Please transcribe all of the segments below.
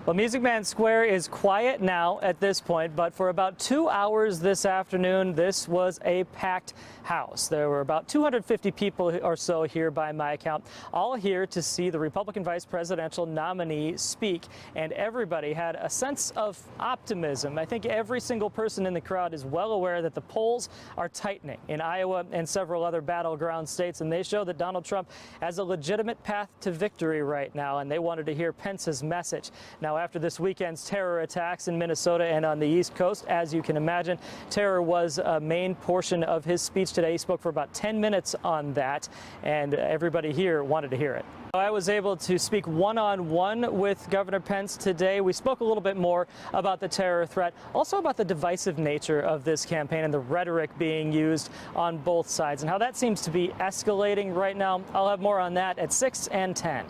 Well, Music Man Square is quiet now at this point, but for about 2 hours this afternoon, this was a packed house. There were about 250 people or so here by my account, all here to see the Republican vice presidential nominee speak, and everybody had a sense of optimism. I think every single person in the crowd is well aware that the polls are tightening in Iowa and several other battleground states, and they show that Donald Trump has a legitimate path to victory right now, and they wanted to hear Pence's message. Now, after this weekend's terror attacks in Minnesota and on the East Coast, as you can imagine, terror was a main portion of his speech today. He spoke for about 10 minutes on that, and everybody here wanted to hear it. I was able to speak one-on-one with Governor Pence today. We spoke a little bit more about the terror threat, also about the divisive nature of this campaign and the rhetoric being used on both sides and how that seems to be escalating right now. I'll have more on that at 6 and 10.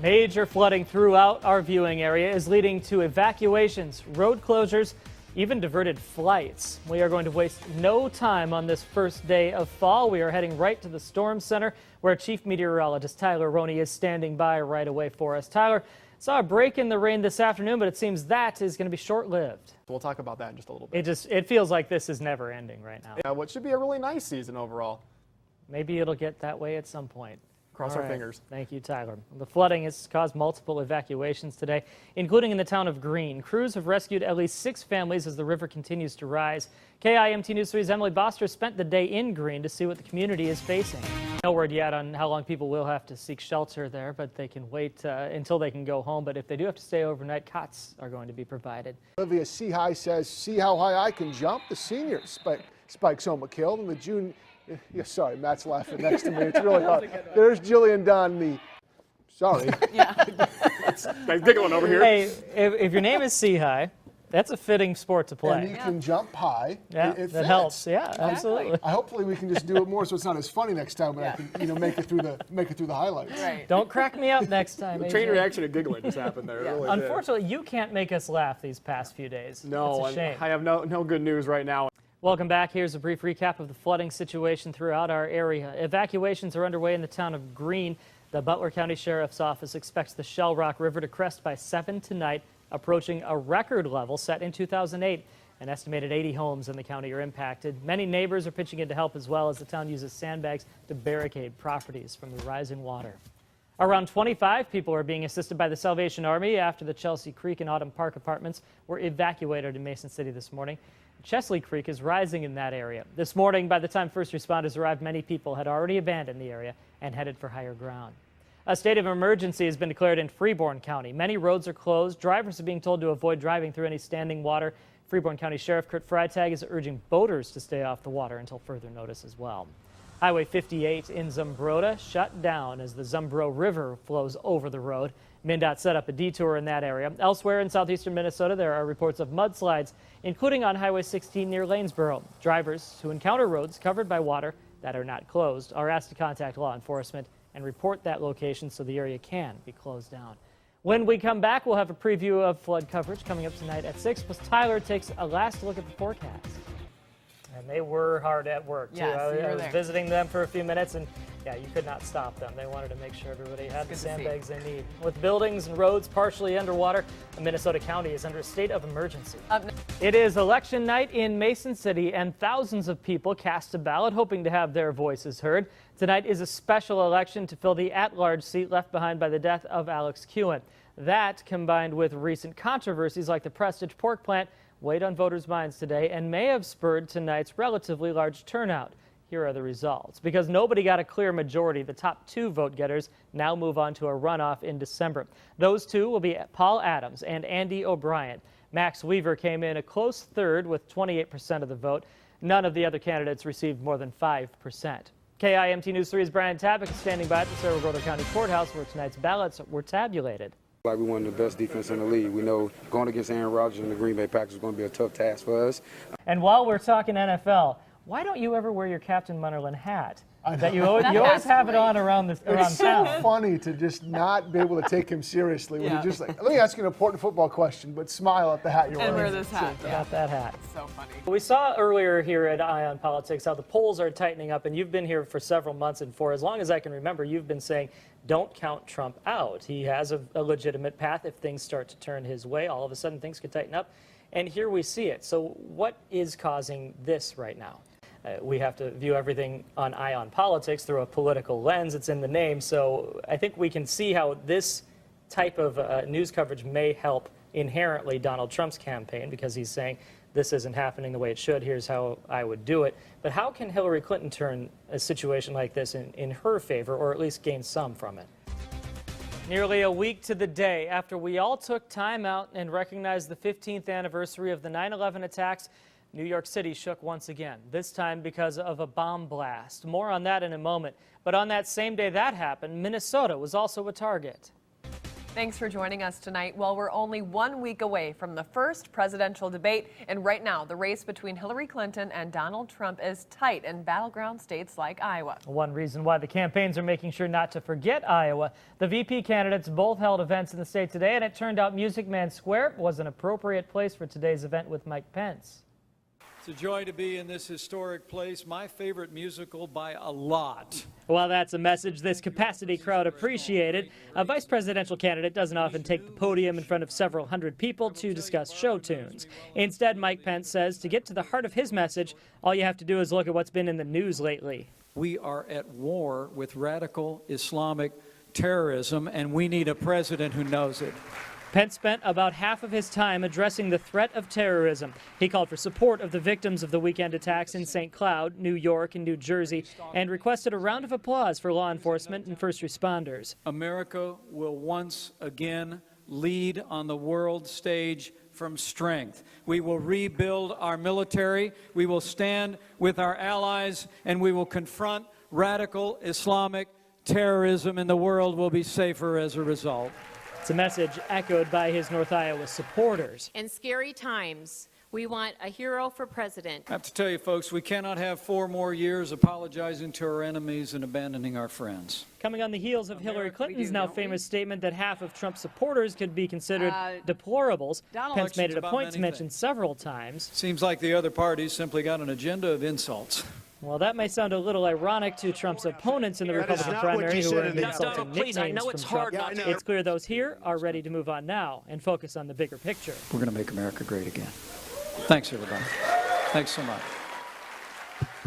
Major flooding throughout our viewing area is leading to evacuations, road closures, even diverted flights. We are going to waste no time on this first day of fall. We are heading right to the Storm Center, where Chief Meteorologist Tyler Roney is standing by right away for us. Tyler, saw a break in the rain this afternoon, but it seems that is going to be short-lived. We'll talk about that in just a little bit. It feels like this is never ending right now. Yeah, what should be a really nice season overall. Maybe it'll get that way at some point. Cross our fingers. Thank you, Tyler. The flooding has caused multiple evacuations today, including in the town of Greene. Crews have rescued at least 6 families as the river continues to rise. KIMT News 3's Emily Boster spent the day in Greene to see what the community is facing. No word yet on how long people will have to seek shelter there, but they can wait until they can go home. But if they do have to stay overnight, cots are going to be provided. Olivia Seahigh says, "See how high I can jump." The senior spikes home a kill, and the junior. Yeah, sorry, Matt's laughing next to me. It's really hard. There's Jillian Dunn. Sorry. Yeah. Nice giggling over here. Hey, if your name is Seahigh, that's a fitting sport to play. And you can jump high. Yeah, that helps. Yeah, absolutely. Hopefully we can just do it more so it's not as funny next time, but I can make it through the highlights. Right. Don't crack me up next time. The chain reaction of giggling just happened there. Really Unfortunately, you can't make us laugh these past few days. No, it's a shame. I have no good news right now. Welcome back. Here's a brief recap of the flooding situation throughout our area. Evacuations are underway in the town of Greene. The Butler County Sheriff's Office expects the Shell Rock River to crest by 7 tonight, approaching a record level set in 2008. An estimated 80 homes in the county are impacted. Many neighbors are pitching in to help as well as the town uses sandbags to barricade properties from the rising water. Around 25 people are being assisted by the Salvation Army after the Chelsea Creek and Autumn Park apartments were evacuated in Mason City this morning. Chesley Creek is rising in that area. This morning, by the time first responders arrived, many people had already abandoned the area and headed for higher ground. A state of emergency has been declared in Freeborn County. Many roads are closed. Drivers are being told to avoid driving through any standing water. Freeborn County Sheriff Kurt Freitag is urging boaters to stay off the water until further notice as well. Highway 58 in Zumbrota shut down as the Zumbro River flows over the road. MnDOT set up a detour in that area. Elsewhere in southeastern Minnesota, there are reports of mudslides, including on Highway 16 near Lanesboro. Drivers who encounter roads covered by water that are not closed are asked to contact law enforcement and report that location so the area can be closed down. When we come back, we'll have a preview of flood coverage coming up tonight at 6, plus Tyler takes a last look at the forecast. And they were hard at work, too. Yes, I was visiting them for a few minutes, and yeah, you could not stop them. They wanted to make sure everybody had the sandbags they need. With buildings and roads partially underwater, Minnesota County is under a state of emergency. It is election night in Mason City, and thousands of people cast a ballot hoping to have their voices heard. Tonight is a special election to fill the at-large seat left behind by the death of Alex Kewen. That, combined with recent controversies like the Prestige pork plant, weighed on voters' minds today and may have spurred tonight's relatively large turnout. Here are the results. Because nobody got a clear majority, the top 2 vote-getters now move on to a runoff in December. Those 2 will be Paul Adams and Andy O'Brien. Max Weaver came in a close third with 28% of the vote. None of the other candidates received more than 5%. KIMT News 3's Brian Tabak standing by at the Cerro Gordo County Courthouse where tonight's ballots were tabulated. Like we won the best defense in the league. We know going against Aaron Rodgers and the Green Bay Packers is going to be a tough task for us. And while we're talking NFL, why don't you ever wear your Captain Munnerlyn hat? that you always have it on around It's so town. funny to just not be able to take him seriously when Yeah. you just like, let me ask you an important football question, but smile at the hat you're And wear wearing. this hat. Yeah. Got that hat. So funny. We saw earlier here at Eye on Politics how the polls are tightening up, and you've been here for several months, and for as long as I can remember, you've been saying, don't count Trump out. He has a legitimate path. If things start to turn his way, all of a sudden things could tighten up. And here we see it. So what is causing this right now? We have to view everything on Eye on Politics through a political lens. It's in the name. So I think we can see how this type of news coverage may help inherently Donald Trump's campaign, because he's saying this isn't happening the way it should. Here's how I would do it. But how can Hillary Clinton turn a situation like this in her favor, or at least gain some from it? Nearly a week to the day after we all took time out and recognized the 15th anniversary of the 9/11 attacks, New York City shook once again, this time because of a bomb blast. More on that in a moment. But on that same day that happened, Minnesota was also a target. Thanks for joining us tonight. Well, we're only 1 week away from the first presidential debate, and right now the race between Hillary Clinton and Donald Trump is tight in battleground states like Iowa. One reason why the campaigns are making sure not to forget Iowa. The VP candidates both held events in the state today, and it turned out Music Man Square was an appropriate place for today's event with Mike Pence. It's a joy to be in this historic place, my favorite musical by a lot. Well, that's a message this capacity crowd appreciated. A vice presidential candidate doesn't often take the podium in front of several hundred people to discuss show tunes. Instead, Mike Pence says to get to the heart of his message, all you have to do is look at what's been in the news lately. We are at war with radical Islamic terrorism, and we need a president who knows it. Pence spent about half of his time addressing the threat of terrorism. He called for support of the victims of the weekend attacks in St. Cloud, New York, and New Jersey, and requested a round of applause for law enforcement and first responders. America will once again lead on the world stage from strength. We will rebuild our military, we will stand with our allies, and we will confront radical Islamic terrorism, and the world will be safer as a result. It's a message echoed by his North Iowa supporters. In scary times, we want a hero for president. I have to tell you, folks, we cannot have 4 more years apologizing to our enemies and abandoning our friends. Coming on the heels of Hillary Clinton's now famous statement that half of Trump's supporters could be considered deplorables, Pence made it a point to mention several times. Seems like the other parties simply got an agenda of insults. Well, that may sound a little ironic to Trump's opponents in the Republican primary who are insulting nicknames from Trump. It's clear those here are ready to move on now and focus on the bigger picture. We're going to make America great again. Thanks, everybody. Thanks so much.